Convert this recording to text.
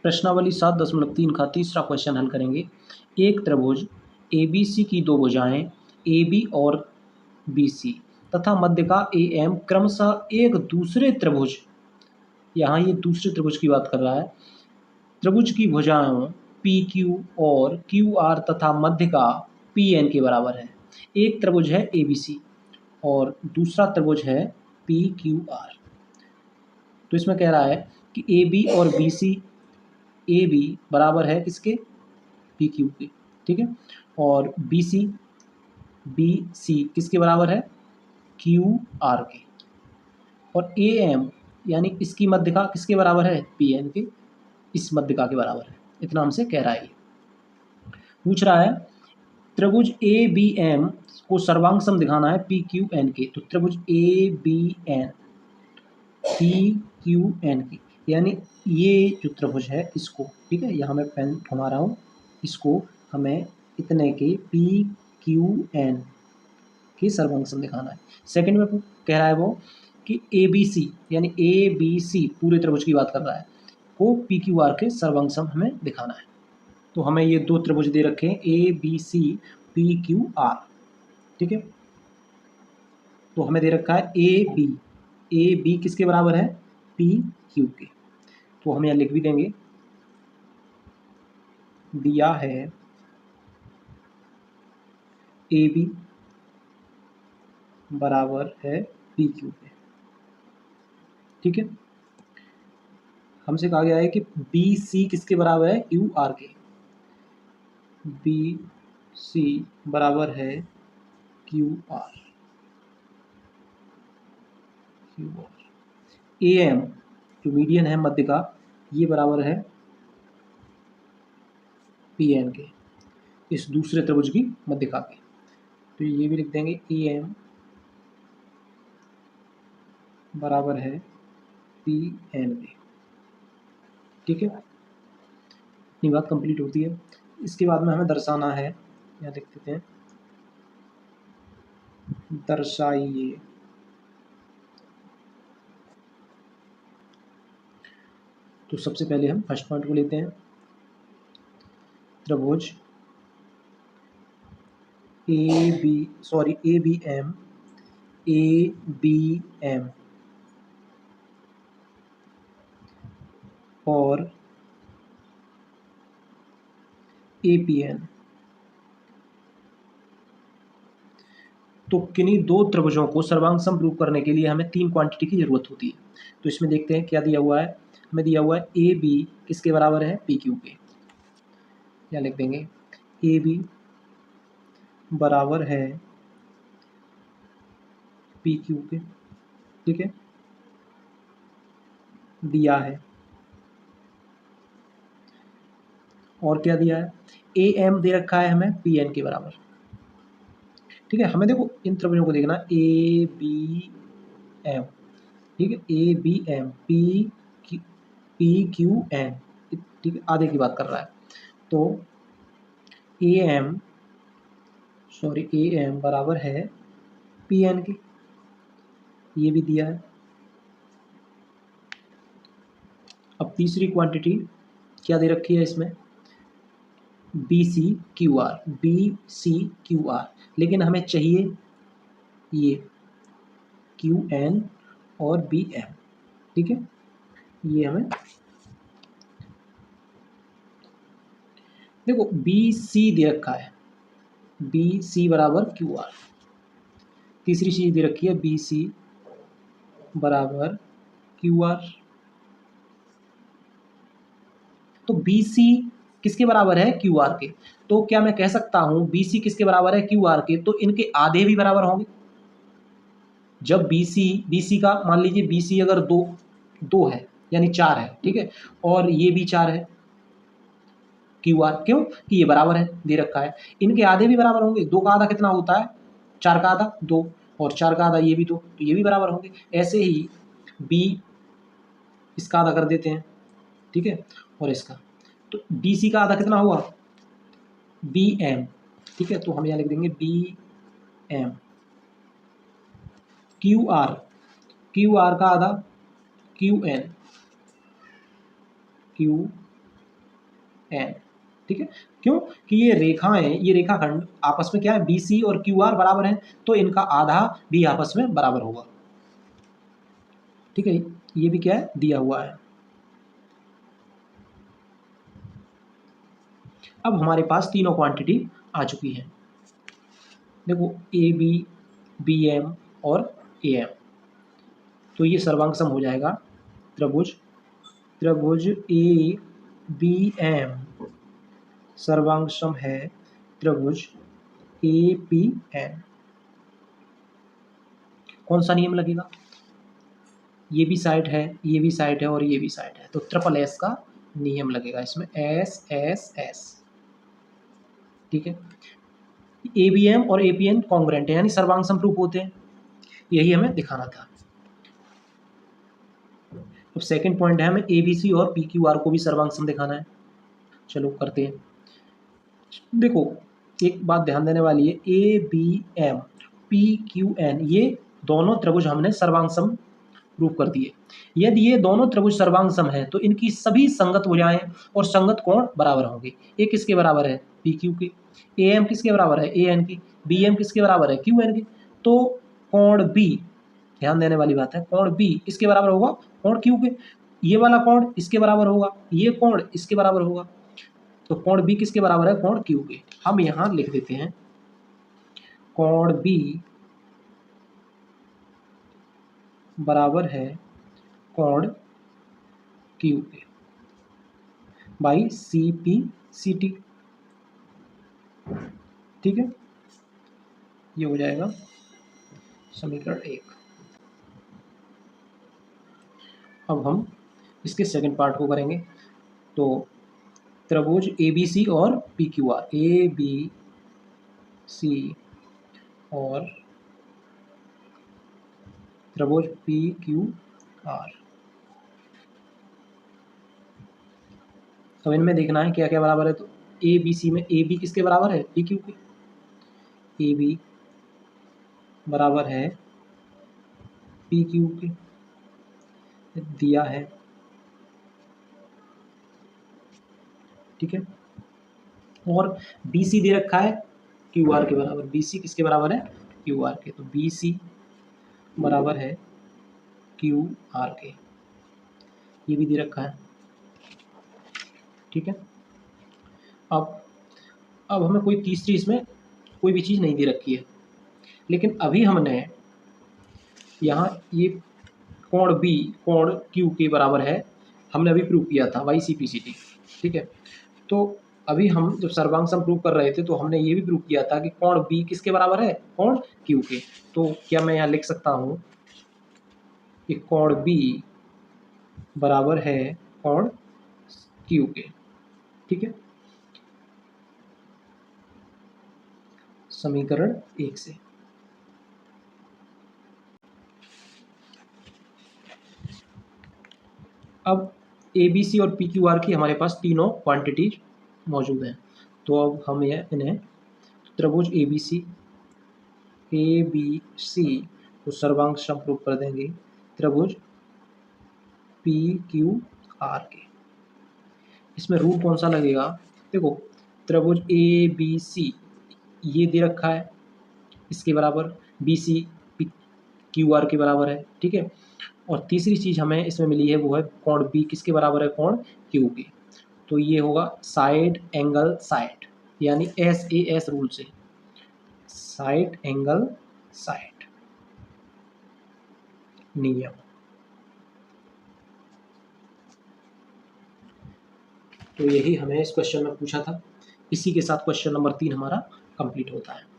प्रश्नावली 7.3 का तीसरा क्वेश्चन हल करेंगे। एक त्रिभुज ABC की दो भुजाएं AB और BC तथा मध्यका AM क्रमशः एक दूसरे त्रिभुज, यहाँ ये दूसरे त्रिभुज की बात कर रहा है, त्रिभुज की भुजाओं PQ और QR तथा मध्यका PN के बराबर है। एक त्रिभुज है ABC और दूसरा त्रिभुज है PQR। तो इसमें कह रहा है कि AB और BC, AB बराबर है किसके? PQ के, ठीक है, और BC किसके बराबर है? QR के, और AM यानी इसकी मध्यका किसके बराबर है? PN के, इस मध्यका के बराबर है। इतना हमसे कह रहा है। पूछ रहा है त्रिभुज ABM को सर्वांग सम दिखाना है PQN के। तो त्रिभुज ABN PQN की, यानी ये जो त्रिभुज है इसको, ठीक है, यहाँ मैं पेन घुमा रहा हूँ, इसको हमें इतने के PQN की सर्वांग सम दिखाना है। सेकंड में कह रहा है वो कि ABC यानी ABC पूरे त्रिभुज की बात कर रहा है, को PQR के सर्वांग सम हमें दिखाना है। तो हमें ये दो त्रिभुज दे रखे हैं ABC PQR, ठीक है। तो हमें दे रखा है AB किसके बराबर है? PQ के। तो हम यहाँ लिख भी देंगे, दिया है AB बराबर है PQ के, ठीक है। हमसे कहा गया है कि BC किसके बराबर है? QR के। BC बराबर है QR। AM जो मीडियन है मध्य का, ये बराबर है PN के, इस दूसरे त्रिभुज की मध्यका के। तो ये भी लिख देंगे AM बराबर है PN के, ठीक है। इतनी बात कंप्लीट होती है। इसके बाद में हमें दर्शाना है, यहाँ लिख देते हैं, दर्शाइए तो सबसे पहले हम फर्स्ट पॉइंट को लेते हैं। त्रिभुज ABM और APN, तो किन्हीं दो त्रिभुजों को सर्वांग सम प्रूव करने के लिए हमें तीन क्वांटिटी की जरूरत होती है। तो इसमें देखते हैं क्या दिया हुआ है। हमें दिया हुआ है AB किसके बराबर है? PQ के। क्या लिख देंगे? AB बराबर है PQ के, ठीक है, दिया है। और क्या दिया है? AM दे रखा है हमें PN के बराबर, ठीक है। हमें देखो इन त्रिभुजों को देखना, ABM, ठीक है, ABM PQN, ठीक है, आधे की बात कर रहा है। तो AM बराबर है PN के, ये भी दिया है। अब तीसरी क्वांटिटी क्या दे रखी है इसमें? BCQR, लेकिन हमें चाहिए ये QN और BM, ठीक है, ये हमें देखो BC दे रखा है, BC बराबर QR। तीसरी चीज दे रखी है BC बराबर QR। तो BC किसके बराबर है? QR के। तो क्या मैं कह सकता हूं BC किसके बराबर है? QR के, तो इनके आधे भी बराबर होंगे। जब BC का मान लीजिए BC अगर दो है यानी 4 है, ठीक है, और ये भी 4 है QR, क्यों कि ये बराबर है, दे रखा है। इनके आधे भी बराबर होंगे। 2 का आधा कितना होता है? 4 का आधा 2, और 4 का आधा ये भी 2, तो ये भी बराबर होंगे। ऐसे ही B इसका आधा कर देते हैं, ठीक है, और इसका, तो BC का आधा कितना हुआ? BM, ठीक है, तो हम यहाँ लिख देंगे BM। QR का आधा QN, एन। ठीक है, क्यों कि ये रेखाएं, ये रेखाखंड आपस में क्या है, बी सी और क्यू आर बराबर हैं, तो इनका आधा भी आपस में बराबर होगा। ठीक है, ये भी क्या है, दिया हुआ है। अब हमारे पास तीनों क्वांटिटी आ चुकी है। देखो ए बी, बी एम और ए एम, तो ये सर्वांग सम हो जाएगा त्रिभुज, त्रिभुज ए बी एम सर्वांग सम है त्रिभुज ए पी एन। कौन सा नियम लगेगा, ये भी साइड है, ये भी साइड है और ये भी साइड है, तो ट्रिपल एस का नियम लगेगा इसमें, एस एस एस। ठीक है, ए बी एम और ए पी एन कॉन्ग्रुएंट है, यानी सर्वांग समरूप होते हैं, यही हमें दिखाना था। अब सेकंड पॉइंट है, हमें ए बी सी और पी क्यू आर को भी सर्वांग सम दिखाना है। चलो करते हैं। देखो एक बात ध्यान देने वाली है, A B M P Q N ये दोनों त्रिभुज हमने सर्वांग सम रूप कर दिए। यदि ये दोनों त्रिभुज सर्वांग सम है तो इनकी सभी संगत भुजाएं और संगत कोण बराबर होंगे। ए किसके बराबर है, पी क्यू के। ए एम किसके बराबर है, ए एन की। बी एम किसके बराबर है, क्यू एन की। तो कोण बी, ध्यान देने वाली बात है, कोण बी किसके बराबर होगा, कोण क्यू के। ये वाला कोण इसके बराबर होगा, ये कोण इसके बराबर होगा, तो कोण बी किसके बराबर है, कोण क्यू के। हम यहां लिख देते हैं कोण बी बराबर है कोण क्यू के by C P C T. ठीक है, ये हो जाएगा समीकरण 1। अब हम इसके सेकंड पार्ट को करेंगे। तो त्रिभुज ए बी सी और P Q R, A B C और त्रिभुज पी क्यू आर, तो इनमें देखना है क्या क्या बराबर है। तो ए बी सी में ए बी किसके बराबर है, पी क्यू के। ए बी बराबर है पी क्यू के, दिया है। ठीक है, और बी सी दे रखा है क्यू आर के बराबर। बी सी किसके बराबर है, क्यू आर के, तो बी सी बराबर है क्यू आर के, ये भी दे रखा है। ठीक है, अब हमें कोई तीसरी इसमें कोई भी चीज़ नहीं दे रखी है, लेकिन अभी हमने यहाँ ये कोण बी कोण क्यू के बराबर है, हमने अभी प्रूव किया था by C P C T. ठीक है, तो अभी हम जब सर्वांग सम प्रूव कर रहे थे तो हमने ये भी प्रूव किया था कि कोण बी किसके बराबर है, कोण क्यू के। तो क्या मैं यहाँ लिख सकता हूँ कि कोण बी बराबर है कोण क्यू के। ठीक है, समीकरण 1 से। अब ए बी सी और पी क्यू आर की हमारे पास तीनों क्वांटिटीज मौजूद हैं, तो अब हम यह इन्हें त्रिभुज ए बी सी को सर्वांग सम प्रूव कर देंगे त्रिभुज पी क्यू आर के। इसमें रूल कौन सा लगेगा, देखो त्रिभुज ए बी सी ये दे रखा है इसके बराबर, B C P Q R के बराबर है। ठीक है, और तीसरी चीज़ हमें इसमें मिली है वो है कोण बी किसके बराबर है, कोण क्यू के। तो ये होगा साइड एंगल साइड, यानी एस ए एस रूल से, साइड एंगल साइड नियम। तो यही हमें इस क्वेश्चन में पूछा था। इसी के साथ क्वेश्चन नंबर 3 हमारा कंप्लीट होता है।